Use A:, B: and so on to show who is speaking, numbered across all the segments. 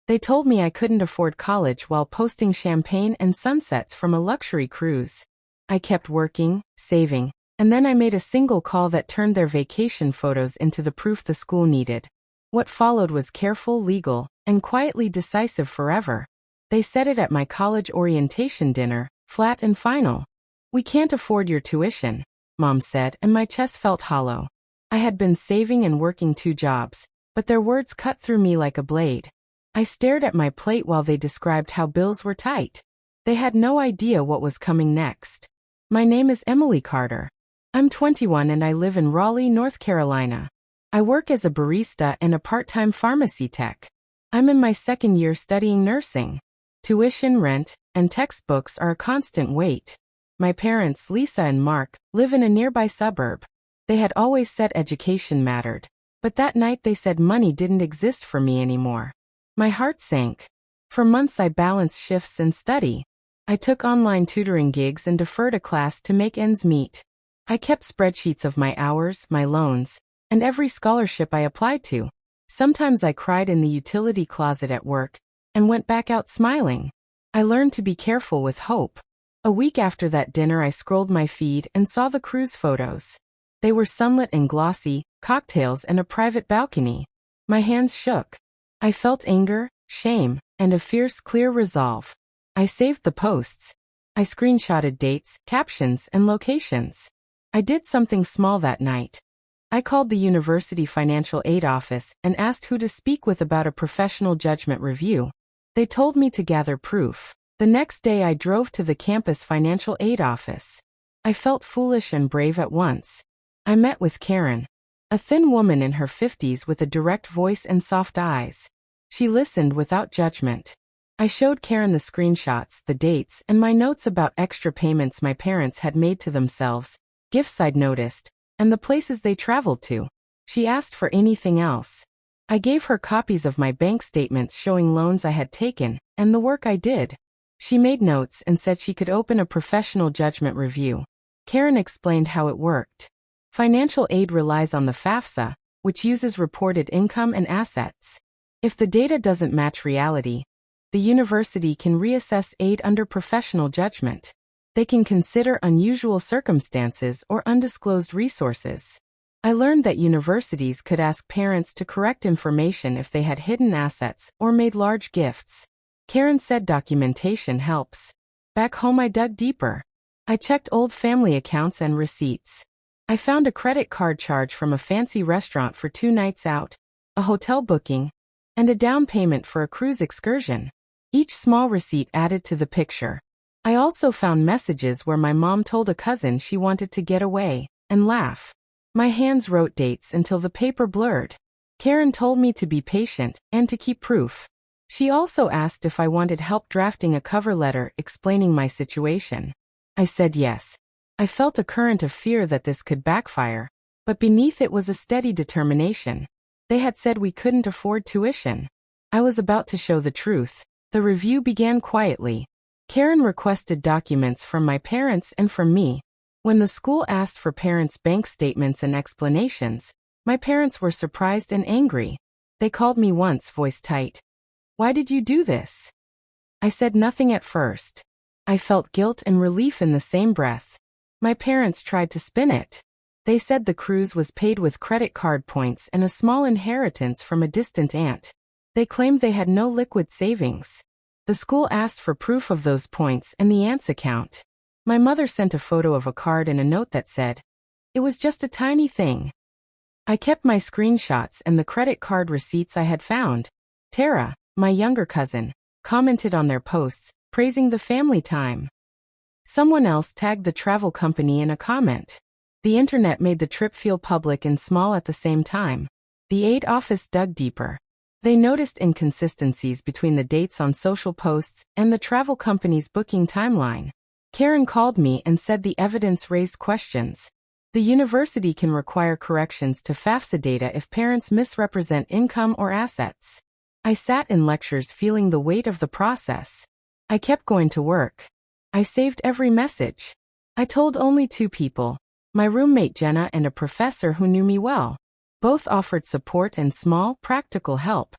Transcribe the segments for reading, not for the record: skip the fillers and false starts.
A: They told me I couldn't afford college while posting champagne and sunsets from a luxury cruise. I kept working, saving, and then I made a single call that turned their vacation photos into the proof the school needed. What followed was careful, legal, and quietly decisive forever. They said it at my college orientation dinner, flat and final. "We can't afford your tuition," Mom said, and my chest felt hollow. I had been saving and working 2 jobs, but their words cut through me like a blade. I stared at my plate while they described how bills were tight. They had no idea what was coming next. "My name is Emily Carter. I'm 21 and I live in Raleigh, North Carolina. I work as a barista and a part-time pharmacy tech. I'm in my 2nd year studying nursing. Tuition, rent, and textbooks are a constant weight. My parents, Lisa and Mark, live in a nearby suburb. They had always said education mattered, but that night they said money didn't exist for me anymore." My heart sank. For months I balanced shifts and study. I took online tutoring gigs and deferred a class to make ends meet. I kept spreadsheets of my hours, my loans, and every scholarship I applied to. Sometimes I cried in the utility closet at work and went back out smiling. I learned to be careful with hope. A week after that dinner I scrolled my feed and saw the cruise photos. They were sunlit and glossy, cocktails and a private balcony. My hands shook. I felt anger, shame, and a fierce, clear resolve. I saved the posts. I screenshotted dates, captions, and locations. I did something small that night. I called the university financial aid office and asked who to speak with about a professional judgment review. They told me to gather proof. The next day I drove to the campus financial aid office. I felt foolish and brave at once. I met with Karen, a thin woman in her 50s with a direct voice and soft eyes. She listened without judgment. I showed Karen the screenshots, the dates, and my notes about extra payments my parents had made to themselves, gifts I'd noticed, and the places they traveled to. She asked for anything else. I gave her copies of my bank statements showing loans I had taken, and the work I did. She made notes and said she could open a professional judgment review. Karen explained how it worked. Financial aid relies on the FAFSA, which uses reported income and assets. If the data doesn't match reality, the university can reassess aid under professional judgment. They can consider unusual circumstances or undisclosed resources. I learned that universities could ask parents to correct information if they had hidden assets or made large gifts. Karen said documentation helps. Back home I dug deeper. I checked old family accounts and receipts. I found a credit card charge from a fancy restaurant for 2 nights out, a hotel booking, and a down payment for a cruise excursion. Each small receipt added to the picture. I also found messages where my mom told a cousin she wanted to get away and laugh. My hands wrote dates until the paper blurred. Karen told me to be patient and to keep proof. She also asked if I wanted help drafting a cover letter explaining my situation. I said yes. I felt a current of fear that this could backfire, but beneath it was a steady determination. They had said we couldn't afford tuition. I was about to show the truth. The review began quietly. Karen requested documents from my parents and from me. When the school asked for parents' bank statements and explanations, my parents were surprised and angry. They called me once, voice tight. "Why did you do this?" I said nothing at first. I felt guilt and relief in the same breath. My parents tried to spin it. They said the cruise was paid with credit card points and a small inheritance from a distant aunt. They claimed they had no liquid savings. The school asked for proof of those points and the aunt's account. My mother sent a photo of a card and a note that said, "It was just a tiny thing." I kept my screenshots and the credit card receipts I had found. Tara, my younger cousin, commented on their posts, praising the family time. Someone else tagged the travel company in a comment. The internet made the trip feel public and small at the same time. The aid office dug deeper. They noticed inconsistencies between the dates on social posts and the travel company's booking timeline. Karen called me and said the evidence raised questions. The university can require corrections to FAFSA data if parents misrepresent income or assets. I sat in lectures feeling the weight of the process. I kept going to work. I saved every message. I told only 2 people, my roommate Jenna and a professor who knew me well. Both offered support and small, practical help.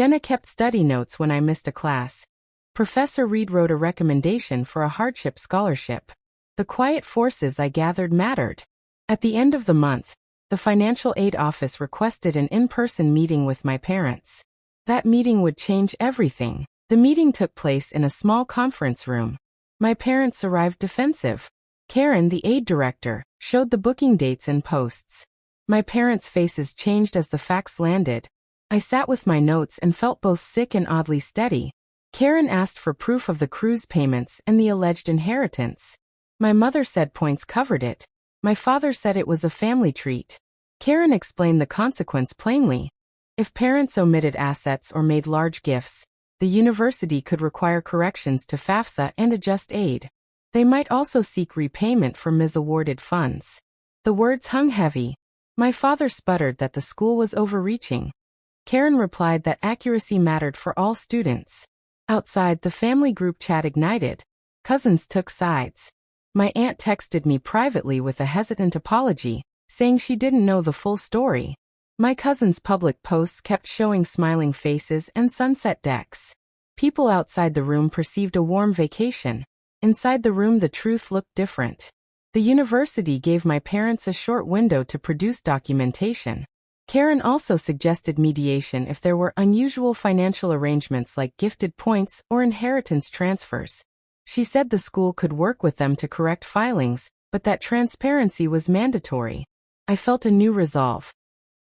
A: Jenna kept study notes when I missed a class. Professor Reed wrote a recommendation for a hardship scholarship. The quiet forces I gathered mattered. At the end of the month, the financial aid office requested an in-person meeting with my parents. That meeting would change everything. The meeting took place in a small conference room. My parents arrived defensive. Karen, the aid director, showed the booking dates and posts. My parents' faces changed as the facts landed. I sat with my notes and felt both sick and oddly steady. Karen asked for proof of the cruise payments and the alleged inheritance. My mother said points covered it. My father said it was a family treat. Karen explained the consequence plainly. If parents omitted assets or made large gifts, the university could require corrections to FAFSA and adjust aid. They might also seek repayment for misawarded funds. The words hung heavy. My father sputtered that the school was overreaching. Karen replied that accuracy mattered for all students. Outside, the family group chat ignited. Cousins took sides. My aunt texted me privately with a hesitant apology, saying she didn't know the full story. My cousin's public posts kept showing smiling faces and sunset decks. People outside the room perceived a warm vacation. Inside the room, the truth looked different. The university gave my parents a short window to produce documentation. Karen also suggested mediation if there were unusual financial arrangements like gifted points or inheritance transfers. She said the school could work with them to correct filings, but that transparency was mandatory. I felt a new resolve.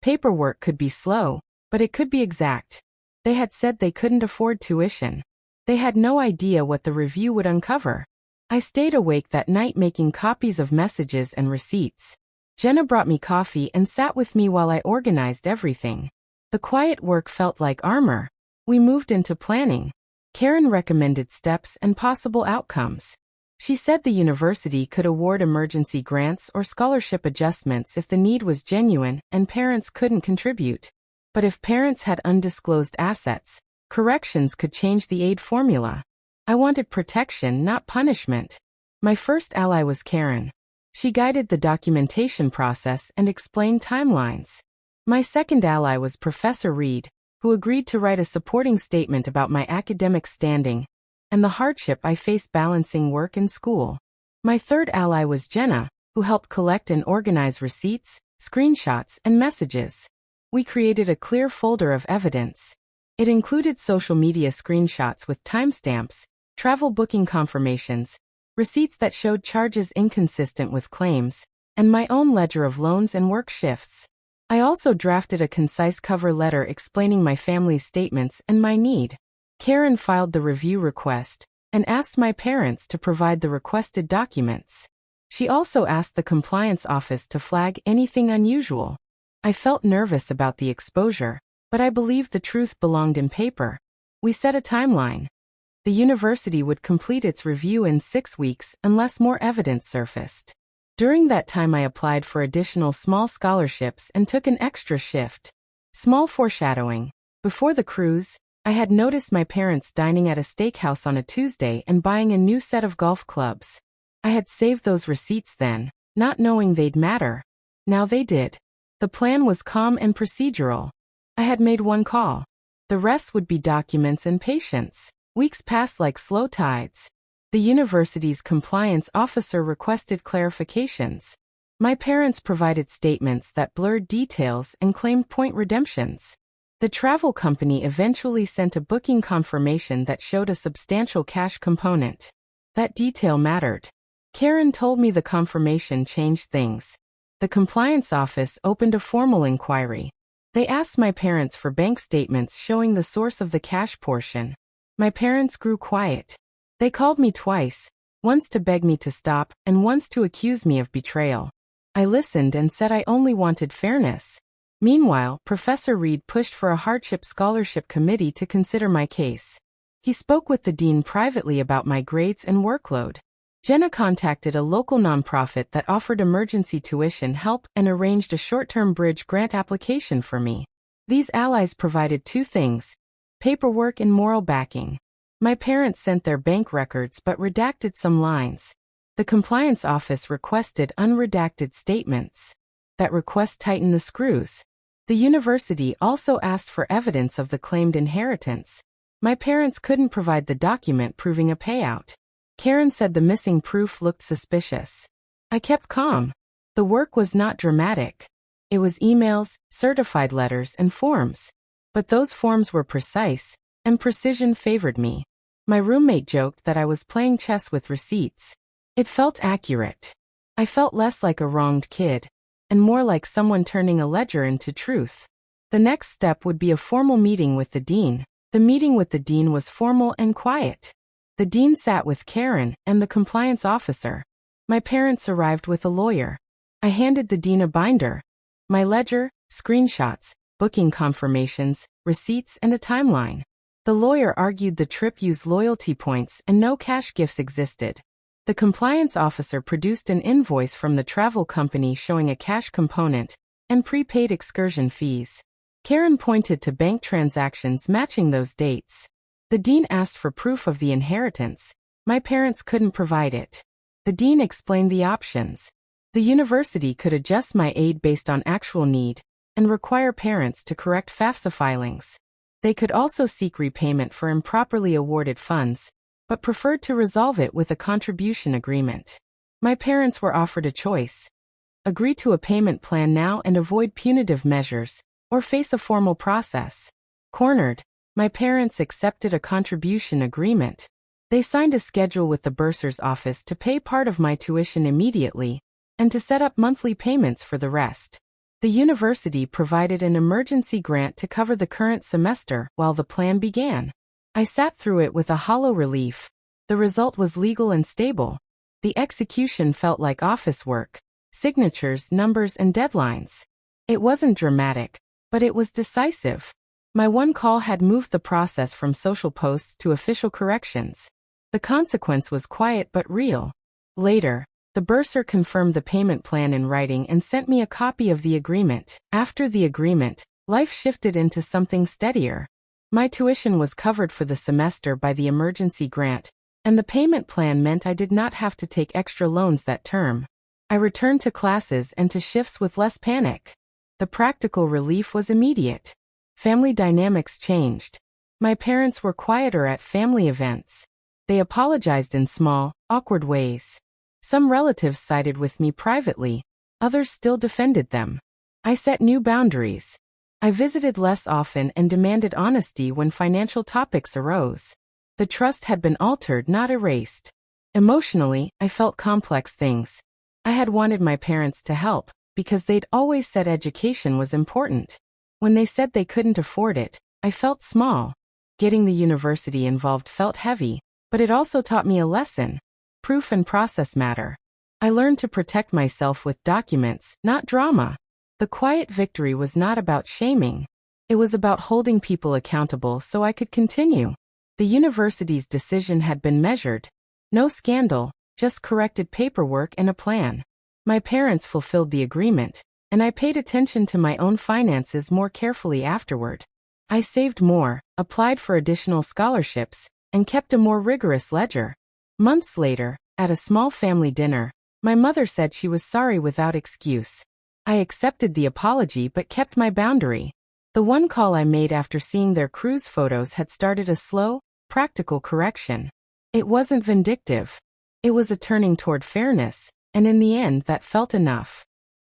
A: Paperwork could be slow, but it could be exact. They had said they couldn't afford tuition. They had no idea what the review would uncover. I stayed awake that night making copies of messages and receipts. Jenna brought me coffee and sat with me while I organized everything. The quiet work felt like armor. We moved into planning. Karen recommended steps and possible outcomes. She said the university could award emergency grants or scholarship adjustments if the need was genuine and parents couldn't contribute. But if parents had undisclosed assets, corrections could change the aid formula. I wanted protection, not punishment. My first ally was Karen. She guided the documentation process and explained timelines. My second ally was Professor Reed, who agreed to write a supporting statement about my academic standing and the hardship I faced balancing work and school. My third ally was Jenna, who helped collect and organize receipts, screenshots, and messages. We created a clear folder of evidence. It included social media screenshots with timestamps, travel booking confirmations, receipts that showed charges inconsistent with claims, and my own ledger of loans and work shifts. I also drafted a concise cover letter explaining my family's statements and my need. Karen filed the review request and asked my parents to provide the requested documents. She also asked the compliance office to flag anything unusual. I felt nervous about the exposure, but I believed the truth belonged in paper. We set a timeline. The university would complete its review in 6 weeks unless more evidence surfaced. During that time I applied for additional small scholarships and took an extra shift. Small foreshadowing. Before the cruise, I had noticed my parents dining at a steakhouse on a Tuesday and buying a new set of golf clubs. I had saved those receipts then, not knowing they'd matter. Now they did. The plan was calm and procedural. I had made one call. The rest would be documents and patience. Weeks passed like slow tides. The university's compliance officer requested clarifications. My parents provided statements that blurred details and claimed point redemptions. The travel company eventually sent a booking confirmation that showed a substantial cash component. That detail mattered. Karen told me the confirmation changed things. The compliance office opened a formal inquiry. They asked my parents for bank statements showing the source of the cash portion. My parents grew quiet. They called me twice, once to beg me to stop and once to accuse me of betrayal. I listened and said I only wanted fairness. Meanwhile, Professor Reed pushed for a hardship scholarship committee to consider my case. He spoke with the dean privately about my grades and workload. Jenna contacted a local nonprofit that offered emergency tuition help and arranged a short-term bridge grant application for me. These allies provided two things: paperwork and moral backing. My parents sent their bank records but redacted some lines. The compliance office requested unredacted statements. That request tightened the screws. The university also asked for evidence of the claimed inheritance. My parents couldn't provide the document proving a payout. Karen said the missing proof looked suspicious. I kept calm. The work was not dramatic. It was emails, certified letters, and forms. But those forms were precise, and precision favored me. My roommate joked that I was playing chess with receipts. It felt accurate. I felt less like a wronged kid, and more like someone turning a ledger into truth. The next step would be a formal meeting with the dean. The meeting with the dean was formal and quiet. The dean sat with Karen and the compliance officer. My parents arrived with a lawyer. I handed the dean a binder. My ledger, screenshots, booking confirmations, receipts, and a timeline. The lawyer argued the trip used loyalty points and no cash gifts existed. The compliance officer produced an invoice from the travel company showing a cash component and prepaid excursion fees. Karen pointed to bank transactions matching those dates. The dean asked for proof of the inheritance. My parents couldn't provide it. The dean explained the options. The university could adjust my aid based on actual need and require parents to correct FAFSA filings. They could also seek repayment for improperly awarded funds, but preferred to resolve it with a contribution agreement. My parents were offered a choice: agree to a payment plan now and avoid punitive measures, or face a formal process. Cornered, my parents accepted a contribution agreement. They signed a schedule with the bursar's office to pay part of my tuition immediately, and to set up monthly payments for the rest. The university provided an emergency grant to cover the current semester while the plan began. I sat through it with a hollow relief. The result was legal and stable. The execution felt like office work: signatures, numbers, and deadlines. It wasn't dramatic, but it was decisive. My one call had moved the process from social posts to official corrections. The consequence was quiet but real. Later, the bursar confirmed the payment plan in writing and sent me a copy of the agreement. After the agreement, life shifted into something steadier. My tuition was covered for the semester by the emergency grant, and the payment plan meant I did not have to take extra loans that term. I returned to classes and to shifts with less panic. The practical relief was immediate. Family dynamics changed. My parents were quieter at family events. They apologized in small, awkward ways. Some relatives sided with me privately, others still defended them. I set new boundaries. I visited less often and demanded honesty when financial topics arose. The trust had been altered, not erased. Emotionally, I felt complex things. I had wanted my parents to help, because they'd always said education was important. When they said they couldn't afford it, I felt small. Getting the university involved felt heavy, but it also taught me a lesson. Proof and process matter. I learned to protect myself with documents, not drama. The quiet victory was not about shaming. It was about holding people accountable so I could continue. The university's decision had been measured. No scandal, just corrected paperwork and a plan. My parents fulfilled the agreement, and I paid attention to my own finances more carefully afterward. I saved more, applied for additional scholarships, and kept a more rigorous ledger. Months later, at a small family dinner, my mother said she was sorry without excuse. I accepted the apology but kept my boundary. The one call I made after seeing their cruise photos had started a slow, practical correction. It wasn't vindictive. It was a turning toward fairness, and in the end that felt enough.